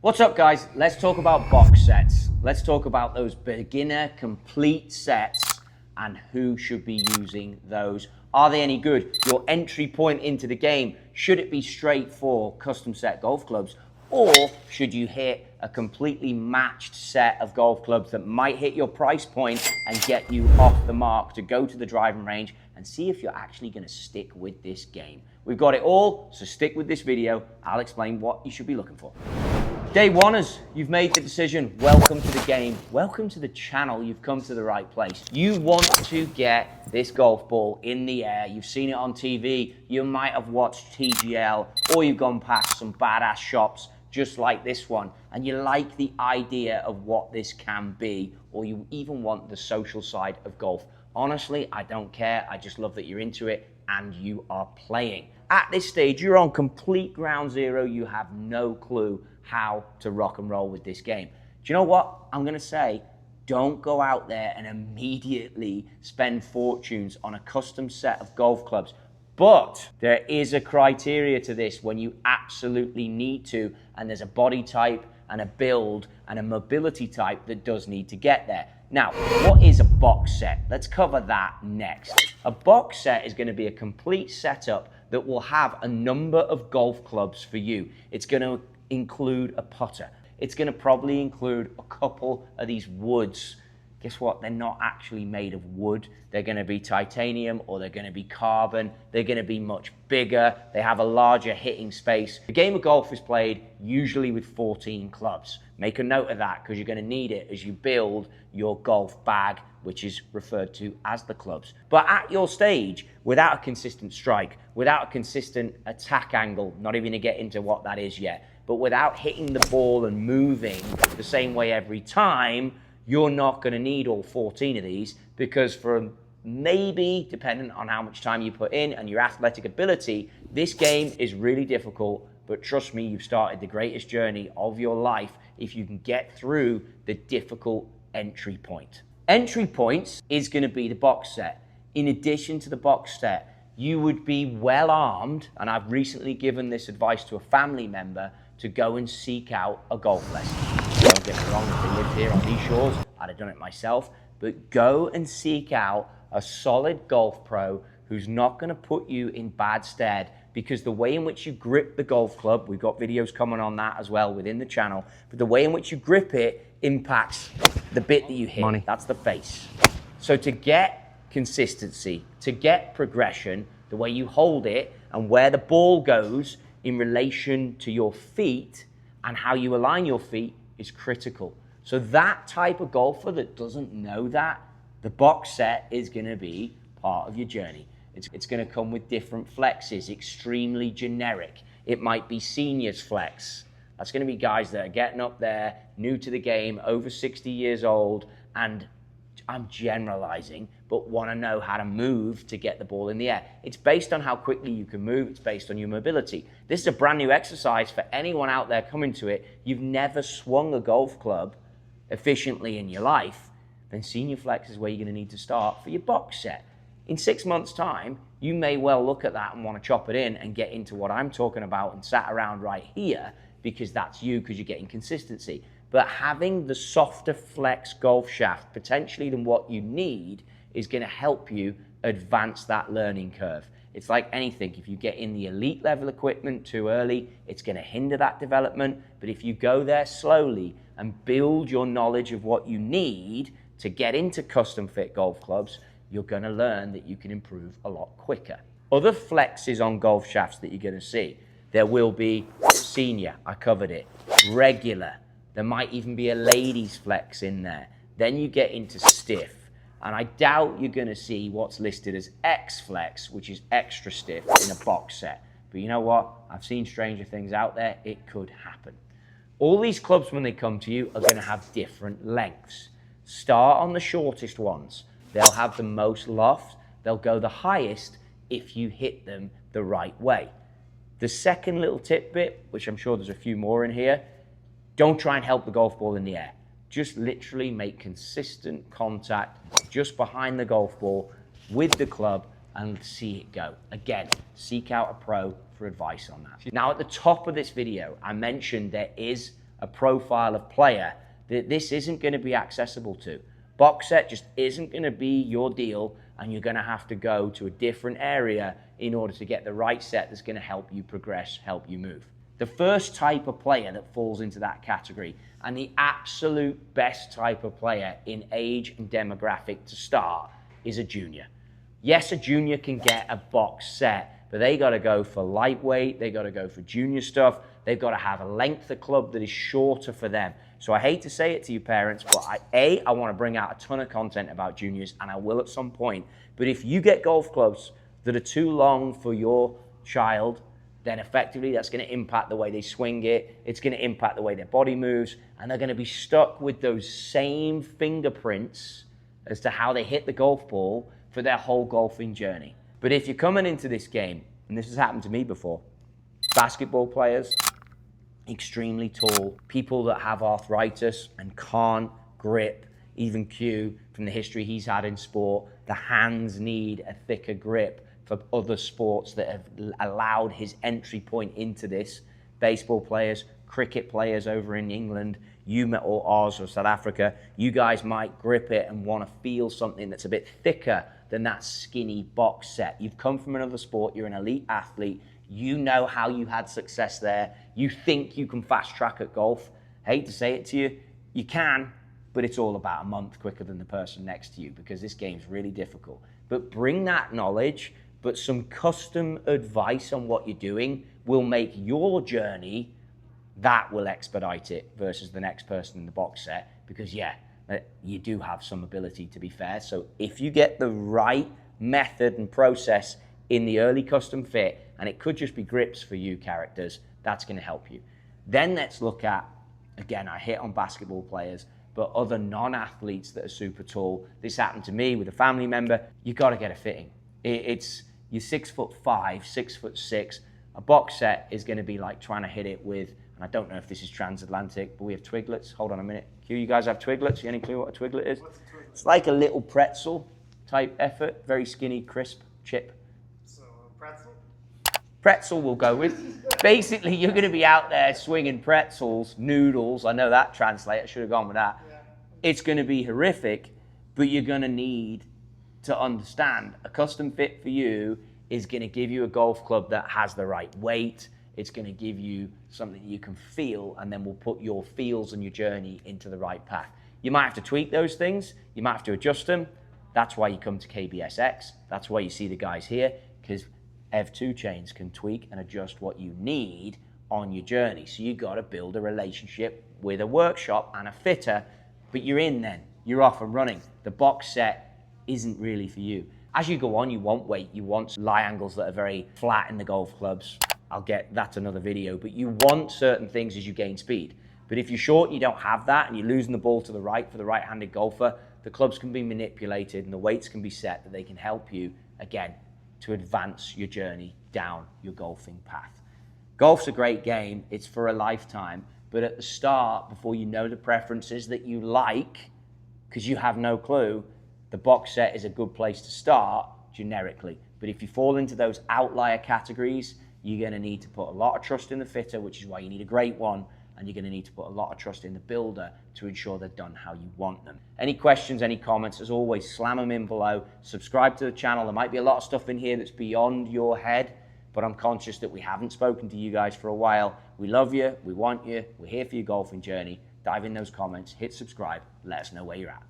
What's up, guys? Let's talk about box sets. Let's talk about those beginner complete sets and who should be using those. Are they any good? Your entry point into the game, should it be straight for custom set golf clubs, or should you hit a completely matched set of golf clubs that might hit your price point and get you off the mark to go to the driving range and see if you're actually going to stick with this game? We've got it all, so stick with this video. I'll explain what you should be looking for. Day oneers, you've made the decision. Welcome to the game. Welcome to the channel. You've come to the right place. You want to get this golf ball in the air. You've seen it on TV. You might have watched TGL, or you've gone past some badass shops just like this one, and you like the idea of what this can be, or you even want the social side of golf. Honestly, I don't care. I just love that you're into it and you are playing. At this stage, you're on complete ground zero. You have no clue how to rock and roll with this game. Do you know what I'm gonna say? Don't go out there and immediately spend fortunes on a custom set of golf clubs. But there is a criteria to this when you absolutely need to, and there's a body type and a build and a mobility type that does need to get there. Now, what is a box set? Let's cover that next. A box set is going to be a complete setup that will have a number of golf clubs for you. It's going to include a putter. It's going to probably include a couple of these woods. Guess what? They're not actually made of wood. They're going to be titanium, or they're going to be carbon. They're going to be much bigger. They have a larger hitting space. The game of golf is played usually with 14 clubs. Make a note of that, because you're going to need it as you build your golf bag, which is referred to as the clubs. But at your stage, without a consistent strike, without a consistent attack angle, not even to get into what that is yet, but without hitting the ball and moving the same way every time, you're not going to need all 14 of these, because for maybe, depending on how much time you put in and your athletic ability, this game is really difficult. But trust me, you've started the greatest journey of your life if you can get through the difficult entry point. Entry points is going to be the box set. In addition to the box set, you would be well armed, and I've recently given this advice to a family member, to go and seek out a golf lesson. Don't get me wrong, if they lived here on these shores, I'd have done it myself, but go and seek out a solid golf pro who's not going to put you in bad stead, because the way in which you grip the golf club, we've got videos coming on that as well within the channel, but the way in which you grip it impacts the bit that you hit. Money. That's the face. So to get consistency, to get progression, the way you hold it and where the ball goes in relation to your feet and how you align your feet is critical. So that type of golfer that doesn't know that, the box set is going to be part of your journey. It's going to come with different flexes, extremely generic. It might be seniors flex. That's going to be guys that are getting up there, new to the game, over 60 years old, and I'm generalizing, but want to know how to move to get the ball in the air. It's based on how quickly you can move. It's based on your mobility. This is a brand new exercise for anyone out there coming to it. You've never swung a golf club efficiently in your life, then senior flex is where you're going to need to start for your box set. In 6 months' time, you may well look at that and want to chop it in and get into what I'm talking about and sat around right here, because that's you, because you're getting consistency. But having the softer flex golf shaft, potentially than what you need, is going to help you advance that learning curve. It's like anything. If you get in the elite level equipment too early, it's going to hinder that development. But if you go there slowly and build your knowledge of what you need to get into custom fit golf clubs, you're going to learn that you can improve a lot quicker. Other flexes on golf shafts that you're going to see, there will be senior, I covered it, regular. There might even be a ladies flex in there. Then you get into stiff, and I doubt you're going to see what's listed as X flex, which is extra stiff, in a box set. But you know what? I've seen stranger things out there. It could happen. All these clubs, when they come to you, are going to have different lengths. Start on the shortest ones. They'll have the most loft. They'll go the highest if you hit them the right way. The second little tidbit, which I'm sure there's a few more in here, don't try and help the golf ball in the air. Just literally make consistent contact just behind the golf ball with the club and see it go. Again, seek out a pro for advice on that. Now, at the top of this video, I mentioned there is a profile of player that this isn't going to be accessible to. Box set just isn't going to be your deal, and you're going to have to go to a different area in order to get the right set that's going to help you progress, help you move. The first type of player that falls into that category, and the absolute best type of player in age and demographic to start, is a junior. Yes, a junior can get a box set, but they got to go for lightweight, they got to go for junior stuff, they've got to have a length of club that is shorter for them. So I hate to say it to you parents, but I want to bring out a ton of content about juniors, and I will at some point. But if you get golf clubs that are too long for your child, then effectively that's going to impact the way they swing it, it's going to impact the way their body moves, and they're going to be stuck with those same fingerprints as to how they hit the golf ball for their whole golfing journey. But if you're coming into this game, and this has happened to me before, basketball players, extremely tall, people that have arthritis and can't grip, even Q, from the history he's had in sport, the hands need a thicker grip for other sports that have allowed his entry point into this. Baseball players, cricket players over in England, or Oz or South Africa, you guys might grip it and want to feel something that's a bit thicker than that skinny box set. You've come from another sport, you're an elite athlete, you know how you had success there, you think you can fast track at golf. Hate to say it to you, you can, but it's all about a month quicker than the person next to you because this game's really difficult. But bring that knowledge, but some custom advice on what you're doing will make your journey, that will expedite it versus the next person in the box set because you do have some ability, to be fair. So if you get the right method and process in the early custom fit, and it could just be grips for you characters, that's going to help you. Then let's look at, again, I hit on basketball players, but other non-athletes that are super tall. This happened to me with a family member. You got to get a fitting. You're 6'5", 6'6". A box set is going to be like trying to hit it with, and I don't know if this is transatlantic, but we have twiglets. Hold on a minute. Q, you guys have twiglets? You any clue what a twiglet is? What's a twiglet? It's like a little pretzel type effort, very skinny, crisp chip. So pretzel? Pretzel we'll go with. Basically, you're going to be out there swinging pretzels, noodles. I know that translates. I should have gone with that. Yeah. It's going to be horrific, but you're going to need to understand a custom fit for you is going to give you a golf club that has the right weight. It's going to give you something you can feel, and then we'll put your feels and your journey into the right path. You might have to tweak those things. You might have to adjust them. That's why you come to KBSX. That's why you see the guys here, because Ev2 Chains can tweak and adjust what you need on your journey. So you got to build a relationship with a workshop and a fitter, but you're in then. You're off and running. The box set isn't really for you. As you go on, you want weight. You want lie angles that are very flat in the golf clubs. That's another video, but you want certain things as you gain speed. But if you're short, you don't have that, and you're losing the ball to the right for the right-handed golfer, the clubs can be manipulated and the weights can be set that they can help you, again, to advance your journey down your golfing path. Golf's a great game. It's for a lifetime. But at the start, before you know the preferences that you like, because you have no clue, the box set is a good place to start generically. But if you fall into those outlier categories, you're going to need to put a lot of trust in the fitter, which is why you need a great one, and you're going to need to put a lot of trust in the builder to ensure they're done how you want them. Any questions, any comments, as always, slam them in below. Subscribe to the channel. There might be a lot of stuff in here that's beyond your head, but I'm conscious that we haven't spoken to you guys for a while. We love you. We want you. We're here for your golfing journey. Dive in those comments, hit subscribe, let us know where you're at.